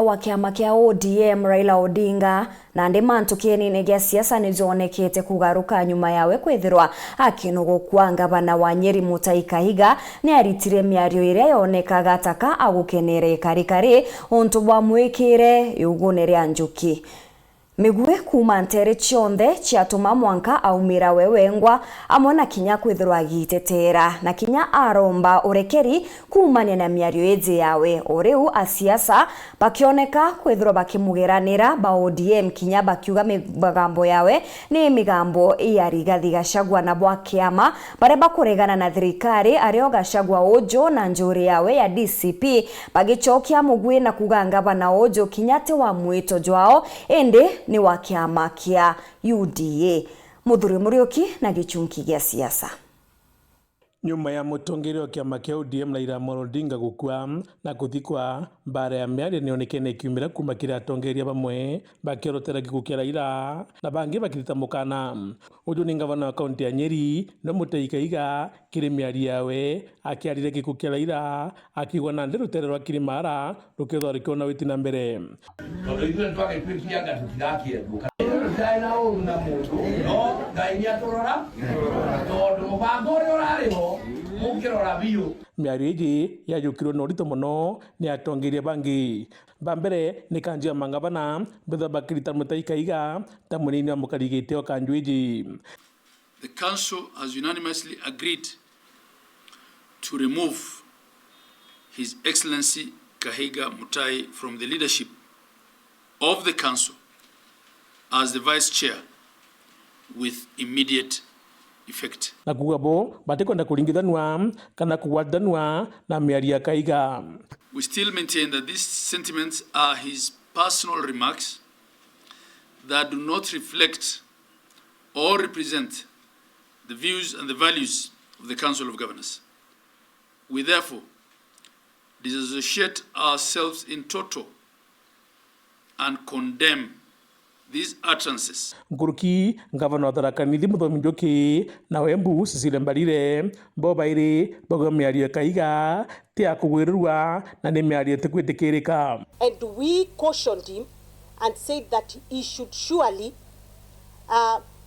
wa kiama kia ODM Raila Odinga na ndi mantu kienine gia siasa nizonekete kugaruka nyuma yawe kwithirwa akinugukwa ngabana wa Nyeri Mutahi Kahiga ni aritire miario iria yonekaga taka agukenere karikari untu bwa mwikire yugunere anjuki migwe kuma ntere chionde chiatuma mwanka aumira wewengwa amona Kinya kwithirwa agitetera na Kinya aromba urekeri kumania na miario eze yawe oreu ACIACA bakioneka kwithirwa bakimugeranira ba ODM Kinya bakiuga migambo yawe ni migambo iyari Gachagua na bwa kiama bare bakuregana na thirikari ario Gachagua Ojo na njuri yawe ya DCP bagichokia mugwi na kuganga na Ojo Kinyate wa mwito jwao ende ni wa kiama kia UDA Muthuri Murioki na Gîchunki gia siasa. Nyuma ya mutongeri wa kiama kia ODM Raila Odinga gukua na kuthikwa mbara ya miario nionekene kiumira kuma kira atongeria bamwe bakirotera gikuo kia Raila na bangi bakirita mukana uju ni ngavana wa kaunti ya Nyeri no Mutahi Kahiga kiri miario yawe akiarire gikuo kia Raila akigwa na nderutere rwa kirimara rukethwa na witina mbere miario iji yajukirwo na urito muno ni atongeria bangi bambere ni kanjia mangavana betha bakirita Mutahi Kahiga ta munini wa mukarigite wa kanju iji. The council has unanimously agreed to remove His Excellency Kahiga Mutahi from the leadership of the council as the vice chair with immediate effect. Na kugabo batekonda kuringithanwa kana kuwadanwa na miario ya Kahiga. We still maintain that these sentiments are his personal remarks that do not reflect or represent the views and the values of the Council of Governors. We therefore disassociate ourselves in total and condemn these utterances. Nkuruki ngavana wa Tharaka Nithi Muthomi Njuki na Wembu Cecile Mbarire bobaire bogo miario ya Kahiga ti akugwirwa na ni miario tikwitikirika. And we cautioned him and said that he should surely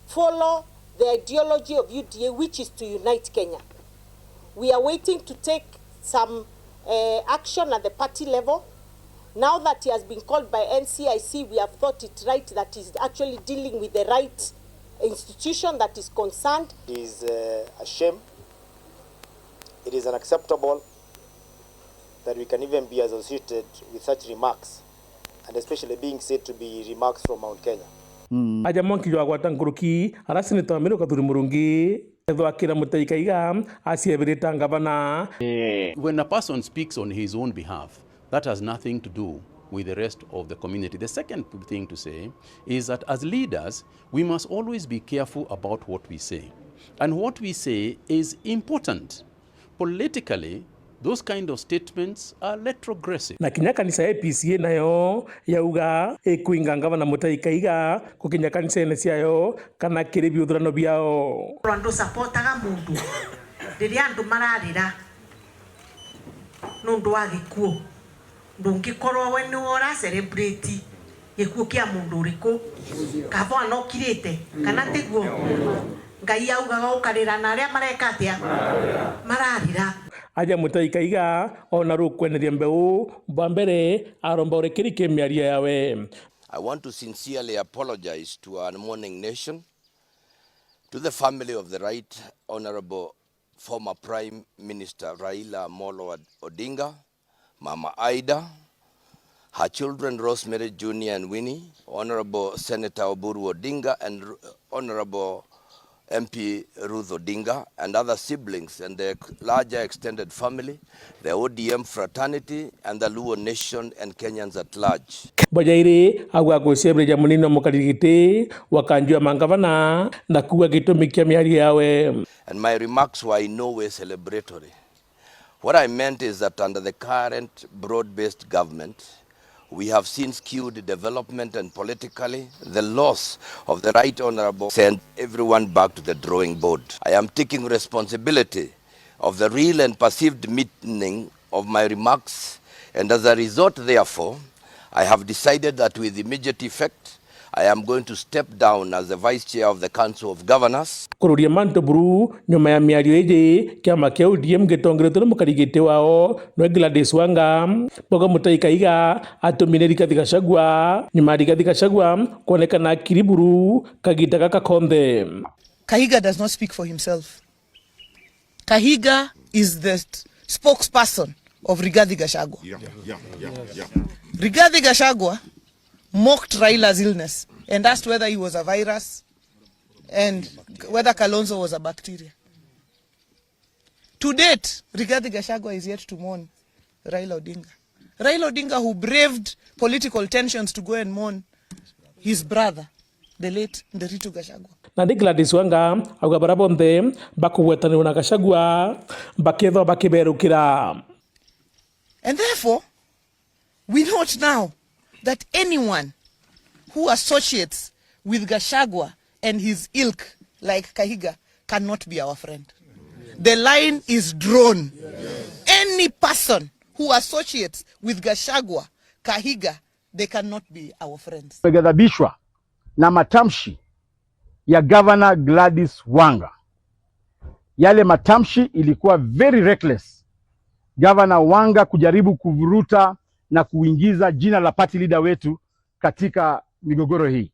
follow the ideology of UDA, which is to unite Kenya. We are waiting to take some action at the party level. Now that he has been called by NCIC, we have thought it right that he's actually dealing with the right institution that is concerned. It is a shame. It is unacceptable that we can even be associated with such remarks, and especially being said to be remarks from Mount Kenya. Aja monki jwa gwata nkuruki arasini tamiro kathuri murungi ethwa kira Mutahi Kahiga asiebirita ngavana. When a person speaks on his own behalf, that has nothing to do with the rest of the community. The second thing to say is that as leaders, we must always be careful about what we say. And what we say is important. Politically, those kind of statements are retrogressive. Na Kinya kanisa ya PCA nayo yauga ekuinga ngavana Mutahi Kahiga kukinya kanisa ene ciayo kana kiri biuthurano biao. Ndo supportaga mundu riria andu mararira nundu wa gikuo ndungikorwo we ni ora celebrate gikuo kia mundu uriku kabo anokirite kana tiguo ngai augaga ukarira na aria mareka atia mararira. Aja Mutahi Kahiga ona rukweneria mbeu mbambere aromba urekeri ke miario yawe. I want to sincerely apologize to our mourning nation, to the family of the Right Honorable former Prime Minister Raila Amolo Odinga, Mama Aida, her children Rosemary Jr. and Winnie, Honorable Senator Oburu Odinga and Honorable MP Ruth Odinga and other siblings and their larger extended family, the ODM fraternity and the Luo nation and Kenyans at large. Bajairi agwa kusebreja munino mukarigite wakanjua mangavana na kuwa gitumi kia miario yawe. And my remarks were in no way celebratory. What I meant is that under the current broad-based government, we have seen skewed development and politically the loss of the Right Honorable sent everyone back to the drawing board. I am taking responsibility of the real and perceived meaning of my remarks, and as a result, therefore, I have decided that with immediate effect, I am going to step down as the Vice Chair of the Council of Governors. Kururia manto buru nyuma ya miario eje kiama kia ODM gitongeretwo na mukarigite wao no Gladys Wanga boga Mutaikaiga atumire Rigathi Gachagua nyuma Rigathi Gachagua kuonekana kiriburu kagita gaka konde. Kahiga does not speak for himself. Kahiga is the spokesperson of Rigathi Gachagua. Rigathi Gachagua mocked Raila's illness and asked whether he was a virus and whether Kalonzo was a bacteria. To date, Rigathi Gachagua is yet to mourn Raila Odinga. Raila Odinga, who braved political tensions to go and mourn his brother, the late Nderitu Gachagua. Na Gladys Wanga auga barabonde bakuwetanirwo na Gachagua baketho bakiberukira. And therefore, we note now that anyone who associates with Gachagua and his ilk like Kahiga cannot be our friend. The line is drawn. Any person who associates with Gachagua, Kahiga, they cannot be our friends. Tumeghadhabishwa na matamshi ya Governor Gladys Wanga. Yale matamshi ilikuwa very reckless. Governor Wanga kujaribu kuvuruta na kuingiza jina la party leader wetu katika migogoro hii.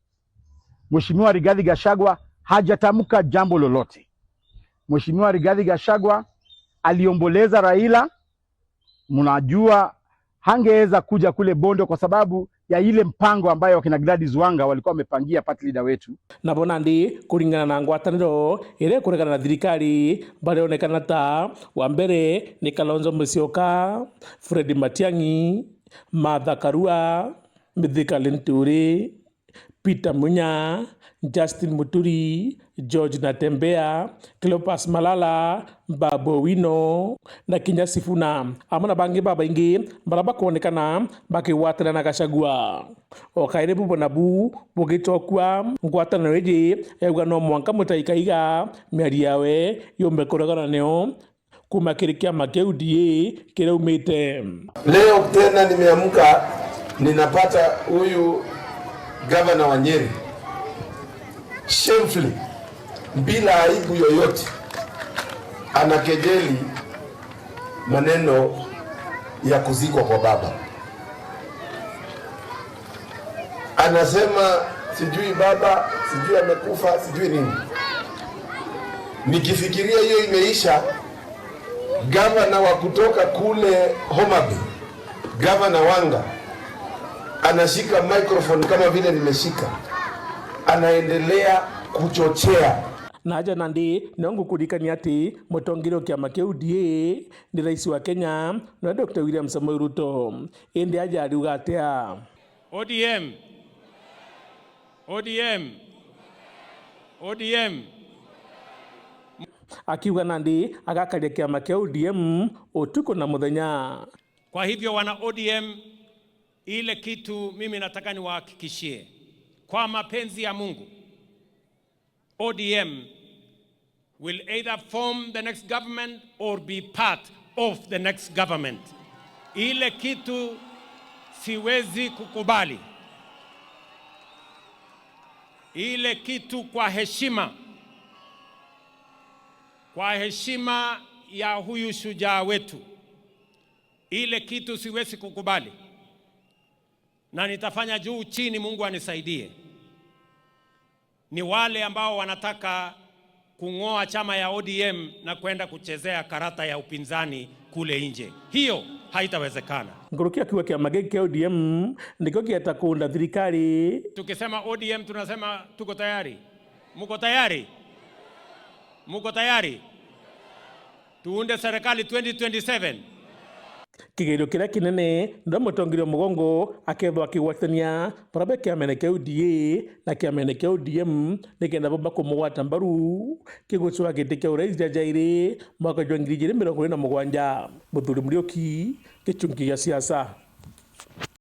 Mheshimiwa Rigathi Gachagua hajatamka jambo lolote. Mheshimiwa Rigathi Gachagua aliomboleza Raila. Mnajua hangeweza kuja kule Bondo kwa sababu ya ile mpango ambayo wakina Gladys Wanga walikuwa wamepangia party leader wetu. Na bonandi kuringana na ngwataniro ire kuregana na thirikari barionekana ta wa mbere ni Kalonzo Musyoka, Fred Matiang'i, Martha Karua, Mithika Linturi, Peter Munya, Justin Muturi, George Natembea, Cleopas Malala, Babu Wino na Kinya Sifuna. Amana bangi baba ingi baraba kuonekana bakiwatana na Gachagua. Okaire bubonabu bugitokwa ngwataniro eje egano mwanka Mutaikaiga miari yawe yombekoragana neo kuma kiama kia UDA kile umete. Leo tena nimeamka ninapata huyu Governor wa Nyeri shamefully bila aibu yoyote anakejeli maneno ya kuzikwa kwa baba. Anasema sijui baba, sijui amekufa, sijui nini. Nikifikiria hiyo imeisha, Governor wa kutoka kule Homa Bay, Governor Wanga anashika microphone kama vile nimeshika, anaendelea kuchochea. Naja nandi nongo kudikania ati mutongiro kiama kia UDA ni rais wa Kenya na Dr. William Samoei Ruto. Indi aja aliuga atia ODM akiuga nandi agakaria kiama kia ODM utuko na muthenya. Kwa hivyo wana ODM, ile kitu mimi nataka niwahakikishie kwa mapenzi ya Mungu, ODM will either form the next government or be part of the next government. Ile kitu siwezi kukubali. Ile kitu kwa heshima ya huyu shujaa wetu, ile kitu siwezi kukubali. Na nitafanya juu chini, Mungu anisaidie. Ni wale ambao wanataka kung'oa chama ya ODM na kwenda kuchezea karata ya upinzani kule nje. Hiyo haitawezekana. Ngurukia kiwa kiama kia ODM ndiko kieta kuunda thirikari. Tukisema ODM tunasema tuko tayari. Muko tayari? Muko tayari? Tuunde serikali 2027. Kigerio kira kinene ndo mutongirio mugongo akethwa akiwatania parabe kiamene kia UDA na kiamene kia ODM nikenda bomba kumugwata mbaru kigocwa gite kia urais jajaire mwaka 2027. Muthuri Murioki, Gîchunki ya siasa.